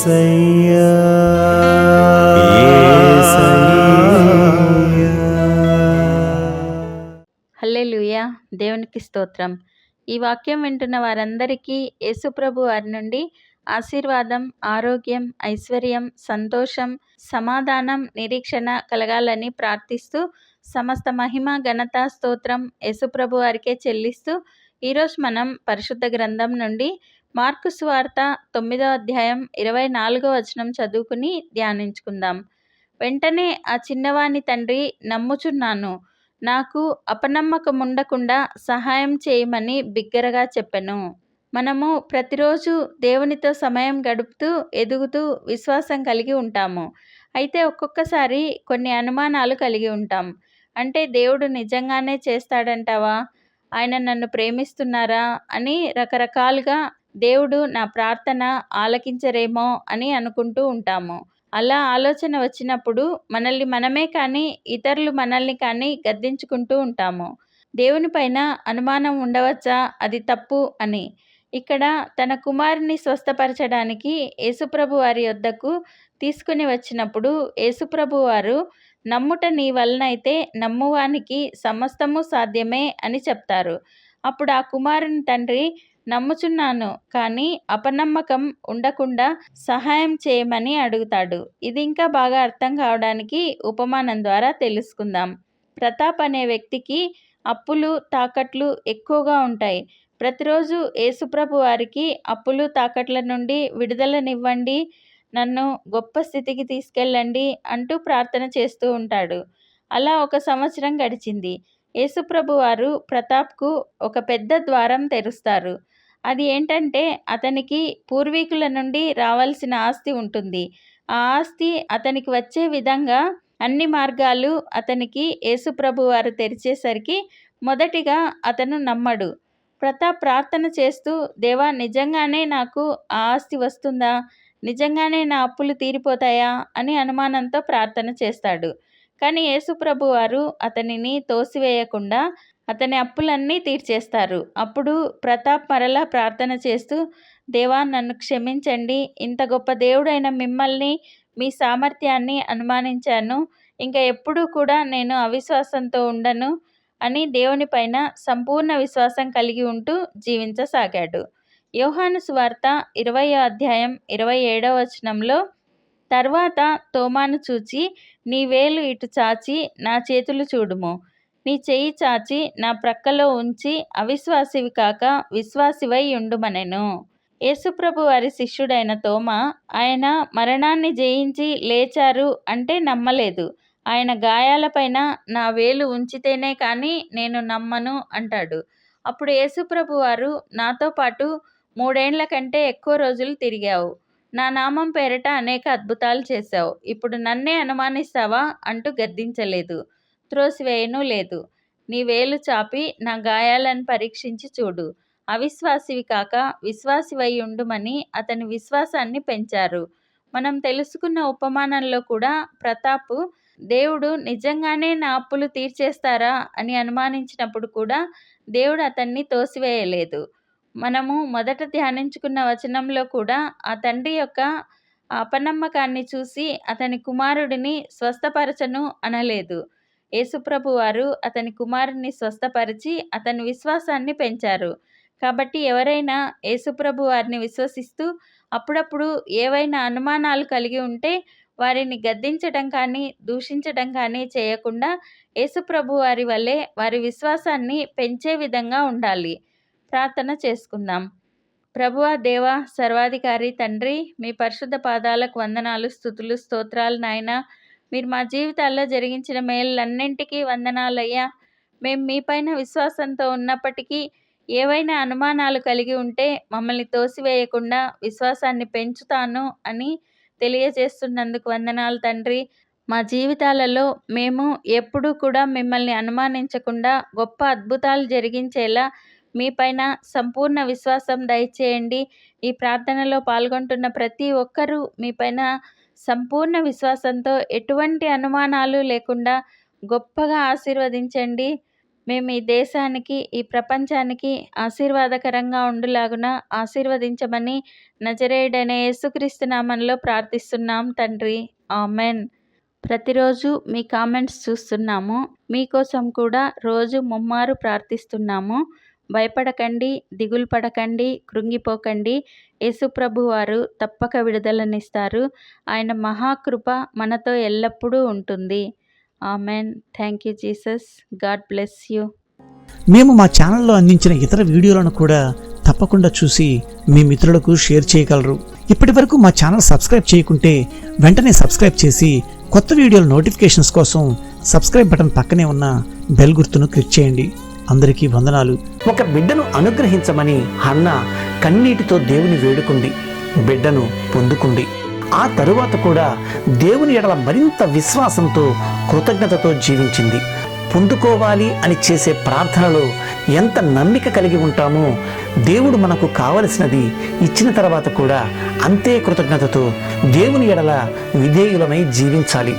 యేసయ్యా యేసయ్యా. హల్లెలూయా. దేవునికి స్తోత్రం. ఈ వాక్యం వింటున్న వారందరికీ యేసుప్రభు వారి నుండి ఆశీర్వాదం, ఆరోగ్యం, ఐశ్వర్యం, సంతోషం, సమాధానం, నిరీక్షణ కలగాలని ప్రార్థిస్తూ సమస్త మహిమ, ఘనత, స్తోత్రం యేసుప్రభు వారికే చెల్లిస్తూ ఈరోజు మనం పరిశుద్ధ గ్రంథం నుండి మార్కు సువార్త 9వ అధ్యాయం 24వ వచనం చదువుకుని ధ్యానించుకుందాం. వెంటనే ఆ చిన్నవాని తండ్రి, నమ్ముచున్నాను, నాకు అపనమ్మకముండకుండా సహాయం చేయమని బిగ్గరగా చెప్పెను. మనము ప్రతిరోజు దేవునితో సమయం గడుపుతూ ఎదుగుతూ విశ్వాసం కలిగి ఉంటాము. అయితే ఒక్కొక్కసారి కొన్ని అనుమానాలు కలిగి ఉంటాం. అంటే దేవుడు నిజంగానే చేస్తాడంటావా? ఆయన నన్ను ప్రేమిస్తున్నారా? అని రకరకాలుగా దేవుడు నా ప్రార్థన ఆలకించరేమో అని అనుకుంటూ ఉంటాము. అలా ఆలోచన వచ్చినప్పుడు మనల్ని మనమే కానీ ఇతరులు మనల్ని కానీ గద్దించుకుంటూ ఉంటాము. దేవుని పైన అనుమానం ఉండవచ్చా అది తప్పు అని. ఇక్కడ తన కుమారుని స్వస్థపరచడానికి యేసుప్రభు వారి యొద్దకు తీసుకుని వచ్చినప్పుడు యేసుప్రభు వారు, నమ్ముట నీ వలనైతే నమ్మువానికి సమస్తము సాధ్యమే అని చెప్తారు. అప్పుడు ఆ కుమారుని తండ్రి, నమ్ముచున్నాను కానీ అపనమ్మకం ఉండకుండా సహాయం చేయమని అడుగుతాడు. ఇది ఇంకా బాగా అర్థం కావడానికి ఉపమానం ద్వారా తెలుసుకుందాం. ప్రతాప్ అనే వ్యక్తికి అప్పులు, తాకట్లు ఎక్కువగా ఉంటాయి. ప్రతిరోజు యేసుప్రభు వారికి అప్పులు, తాకట్ల నుండి విడుదలనివ్వండి, నన్ను గొప్ప స్థితికి తీసుకెళ్ళండి అంటూ ప్రార్థన చేస్తూ ఉంటాడు. అలా 1 సంవత్సరం గడిచింది. యేసుప్రభు వారు ప్రతాప్కు ఒక పెద్ద ద్వారం తెరుస్తారు. అది ఏంటంటే అతనికి పూర్వీకుల నుండి రావాల్సిన ఆస్తి ఉంటుంది. ఆ ఆస్తి అతనికి వచ్చే విధంగా అన్ని మార్గాలు అతనికి యేసుప్రభు వారు తెరిచేసరికి మొదటిగా అతను నమ్మడు. ప్రతాప్ ప్రార్థన చేస్తూ, దేవా, నిజంగానే నాకు ఆ ఆస్తి వస్తుందా? నిజంగానే నా అప్పులు తీరిపోతాయా అని అనుమానంతో ప్రార్థన చేస్తాడు. కానీ యేసుప్రభు వారు అతనిని తోసివేయకుండా అతని అప్పులన్నీ తీర్చేస్తారు. అప్పుడు ప్రతాప్ మరలా ప్రార్థన చేస్తూ, దేవా, నన్ను క్షమించండి, ఇంత గొప్ప దేవుడైన మిమ్మల్ని, మీ సామర్థ్యాన్ని అనుమానించాను, ఇంకా ఎప్పుడూ కూడా నేను అవిశ్వాసంతో ఉండను అని దేవుని పైన సంపూర్ణ విశ్వాసం కలిగి ఉంటూ జీవించసాగాడు. యోహాను సువార్త 20వ అధ్యాయం 27వ వచనంలో, తర్వాత తోమాను చూచి, నీ వేలు ఇటు చాచి నా చేతులు చూడుము, నీ చెయ్యి చాచి నా ప్రక్కలో ఉంచి అవిశ్వాసివి కాక విశ్వాసివై ఉండుమనెను. యేసుప్రభు వారి శిష్యుడైన తోమా, ఆయన మరణాన్ని జయించి లేచారు అంటే నమ్మలేదు. ఆయన గాయాలపైన నా వేలు ఉంచితేనే కానీ నేను నమ్మను అంటాడు. అప్పుడు యేసుప్రభు వారు, నాతో పాటు 3 ఏండ్ల కంటే ఎక్కువ రోజులు తిరిగావు, నా నామం పేరిట అనేక అద్భుతాలు చేశావు, ఇప్పుడు నన్నే అనుమానిస్తావా అంటూ గద్దించలేదు, త్రోసివేయను లేదు. నీ వేలు చాపి నా గాయాలను పరీక్షించి చూడు, అవిశ్వాసివి కాక విశ్వాసివై ఉండుమని అతని విశ్వాసాన్ని పెంచారు. మనం తెలుసుకున్న ఉపమానంలో కూడా ప్రతాపు దేవుడు నిజంగానే నా అప్పులు తీర్చేస్తారా అని అనుమానించినప్పుడు కూడా దేవుడు అతన్ని తోసివేయలేదు. మనము మొదట ధ్యానించుకున్న వచనంలో కూడా ఆ తండ్రి యొక్క అపనమ్మకాన్ని చూసి అతని కుమారుడిని స్వస్థపరచను అనలేదు. యేసుప్రభు వారు అతని కుమారుని స్వస్థపరిచి అతని విశ్వాసాన్ని పెంచారు. కాబట్టి ఎవరైనా యేసుప్రభు వారిని విశ్వసిస్తూ అప్పుడప్పుడు ఏవైనా అనుమానాలు కలిగి ఉంటే వారిని గద్దించడం కానీ దూషించడం కానీ చేయకుండా యేసుప్రభు వారి వల్లే వారి విశ్వాసాన్ని పెంచే విధంగా ఉండాలి. ప్రార్థన చేసుకుందాం. ప్రభువా, దేవా, సర్వాధికారి తండ్రి, మీ పరిశుద్ధ పాదాలకు వందనాలు, స్తుతులు, స్తోత్రాలు నాయనా. మీరు మా జీవితాల్లో జరిగించిన మేళ్ళన్నింటికీ వందనాలయ్యా. మేము మీపైన విశ్వాసంతో ఉన్నప్పటికీ ఏవైనా అనుమానాలు కలిగి ఉంటే మమ్మల్ని తోసివేయకుండా విశ్వాసాన్ని పెంచుతాను అని తెలియజేస్తున్నందుకు వందనాలు తండ్రి. మా జీవితాలలో మేము ఎప్పుడూ కూడా మిమ్మల్ని అనుమానించకుండా గొప్ప అద్భుతాలు జరిగించేలా మీపైన సంపూర్ణ విశ్వాసం దయచేయండి. ఈ ప్రార్థనలో పాల్గొంటున్న ప్రతి ఒక్కరూ మీపైన సంపూర్ణ విశ్వాసంతో ఎటువంటి అనుమానాలు లేకుండా గొప్పగా ఆశీర్వదించండి. మేము ఈ దేశానికి, ఈ ప్రపంచానికి ఆశీర్వాదకరంగా ఉండులాగున ఆశీర్వదించమని నజరేయుడైన యేసుక్రీస్తు నామంలో ప్రార్థిస్తున్నాం తండ్రి. ఆమెన్. ప్రతిరోజు మీ కామెంట్స్ చూస్తున్నాము. మీకోసం కూడా రోజు ముమ్మారు ప్రార్థిస్తున్నాము. భయపడకండి, దిగులు పడకండి, కృంగిపోకండి. యేసుప్రభు వారు తప్పక విడుదలనిస్తారు. ఆయన మహాకృప మనతో ఎల్లప్పుడూ ఉంటుంది. Amen. Thank you Jesus. God bless you. మేము మా ఛానల్లో అందించిన ఇతర వీడియోలను కూడా తప్పకుండా చూసి మీ మిత్రులకు షేర్ చేయగలరు. ఇప్పటి వరకు మా ఛానల్ సబ్స్క్రైబ్ చేయకుంటే వెంటనే సబ్స్క్రైబ్ చేసి కొత్త వీడియోల నోటిఫికేషన్స్ కోసం సబ్స్క్రైబ్ బటన్ పక్కనే ఉన్న బెల్ గుర్తును క్లిక్ చేయండి. అందరికీ వందనాలు. ఒక బిడ్డను అనుగ్రహించమని హన్నా కన్నీటితో దేవుని వేడుకుంది. బిడ్డను పొందుకుంది. ఆ తరువాత కూడా దేవుని ఎడల మరింత విశ్వాసంతో, కృతజ్ఞతతో జీవించింది. పొందుకోవాలి అని చేసే ప్రార్థనలో ఎంత నమ్మిక కలిగి ఉంటామో, దేవుడు మనకు కావలసినది ఇచ్చిన తర్వాత కూడా అంతే కృతజ్ఞతతో దేవుని ఎడల విధేయులమై జీవించాలి.